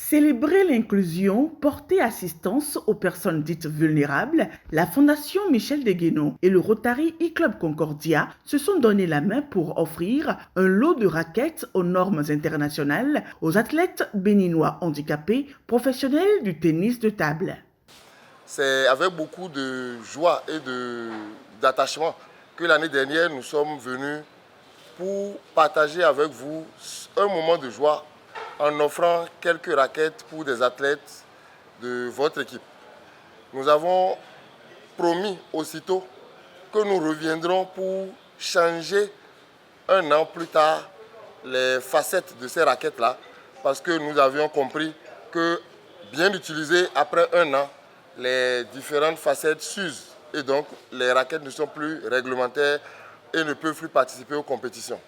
Célébrer l'inclusion, porter assistance aux personnes dites vulnérables, la Fondation Michel Degueno et le Rotary e-Club Concordia se sont donné la main pour offrir un lot de raquettes aux normes internationales aux athlètes béninois handicapés professionnels du tennis de table. C'est avec beaucoup de joie et d'attachement que l'année dernière nous sommes venus pour partager avec vous un moment de joie en offrant quelques raquettes pour des athlètes de votre équipe. Nous avons promis aussitôt que nous reviendrons pour changer un an plus tard les facettes de ces raquettes-là, parce que nous avions compris que bien utilisées après un an, les différentes facettes s'usent et donc les raquettes ne sont plus réglementaires et ne peuvent plus participer aux compétitions.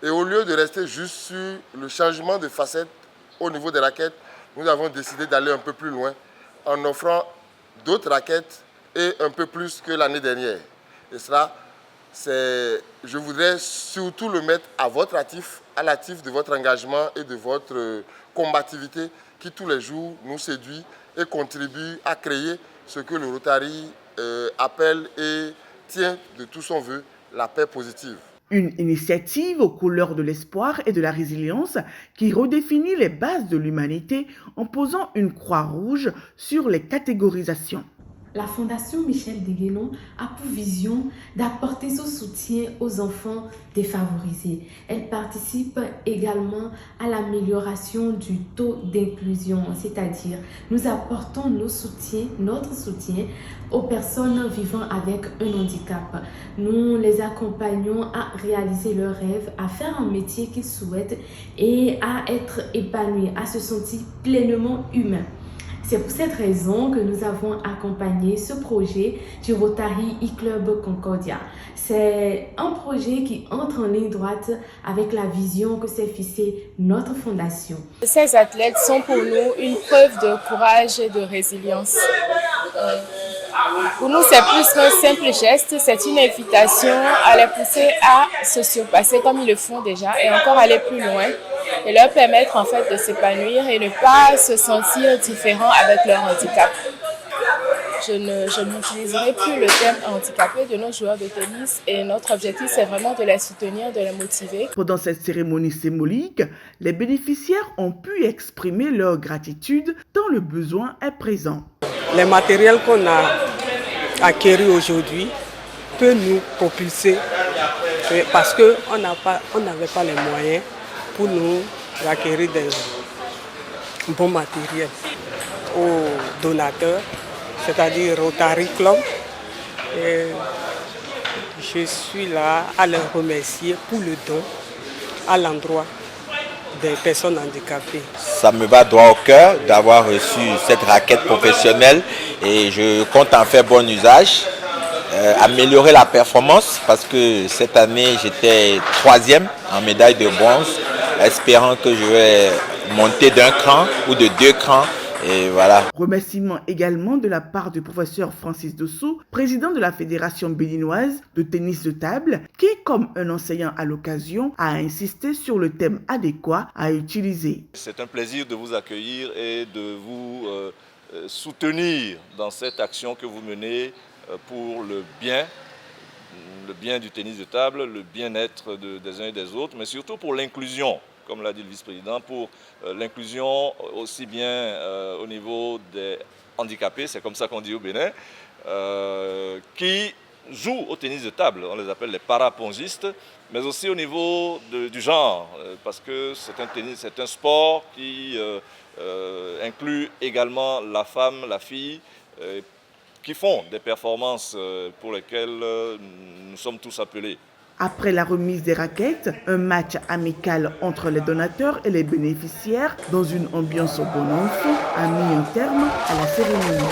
Et au lieu de rester juste sur le changement de facettes au niveau des raquettes, nous avons décidé d'aller un peu plus loin en offrant d'autres raquettes et un peu plus que l'année dernière. Et cela, je voudrais surtout le mettre à votre actif, à l'actif de votre engagement et de votre combativité qui tous les jours nous séduit et contribue à créer ce que le Rotary appelle et tient de tout son vœu, la paix positive. Une initiative aux couleurs de l'espoir et de la résilience qui redéfinit les bases de l'humanité en posant une croix rouge sur les catégorisations. La Fondation Michel Degueno a pour vision d'apporter son soutien aux enfants défavorisés. Elle participe également à l'amélioration du taux d'inclusion, c'est-à-dire nous apportons notre soutien aux personnes vivant avec un handicap. Nous les accompagnons à réaliser leurs rêves, à faire un métier qu'ils souhaitent et à être épanouis, à se sentir pleinement humains. C'est pour cette raison que nous avons accompagné ce projet du Rotary e-Club Concordia. C'est un projet qui entre en ligne droite avec la vision que s'est fixée notre fondation. Ces athlètes sont pour nous une preuve de courage et de résilience. Pour nous, c'est plus qu'un simple geste, c'est une invitation à les pousser à se surpasser comme ils le font déjà et encore aller plus loin et leur permettre en fait de s'épanouir et ne pas se sentir différents avec leur handicap. Je n'utiliserai plus le terme handicapé de nos joueurs de tennis et notre objectif c'est vraiment de les soutenir, de les motiver. Pendant cette cérémonie symbolique, les bénéficiaires ont pu exprimer leur gratitude tant le besoin est présent. Les matériels qu'on a acquis aujourd'hui peuvent nous propulser parce qu'on n'avait pas les moyens pour nous acquérir des bons matériels. Aux donateurs, c'est-à-dire Rotary Club, et je suis là à les remercier pour le don à l'endroit des personnes handicapées. Ça me va droit au cœur d'avoir reçu cette raquette professionnelle et je compte en faire bon usage, améliorer la performance parce que cette année j'étais 3e en médaille de bronze, espérant que je vais monter d'un cran ou de 2 crans. Et voilà. Remerciements également de la part du professeur Francis Dossou, président de la Fédération béninoise de tennis de table, qui, comme un enseignant à l'occasion, a insisté sur le thème adéquat à utiliser. C'est un plaisir de vous accueillir et de vous soutenir dans cette action que vous menez pour le bien du tennis de table, le bien-être des uns et des autres, mais surtout pour l'inclusion. Comme l'a dit le vice-président, pour l'inclusion aussi bien au niveau des handicapés, c'est comme ça qu'on dit au Bénin, qui jouent au tennis de table, on les appelle les parapongistes, mais aussi au niveau du genre, parce que c'est un sport qui inclut également la femme, la fille, qui font des performances pour lesquelles nous sommes tous appelés. Après la remise des raquettes, un match amical entre les donateurs et les bénéficiaires dans une ambiance au bon enfant a mis un terme à la cérémonie.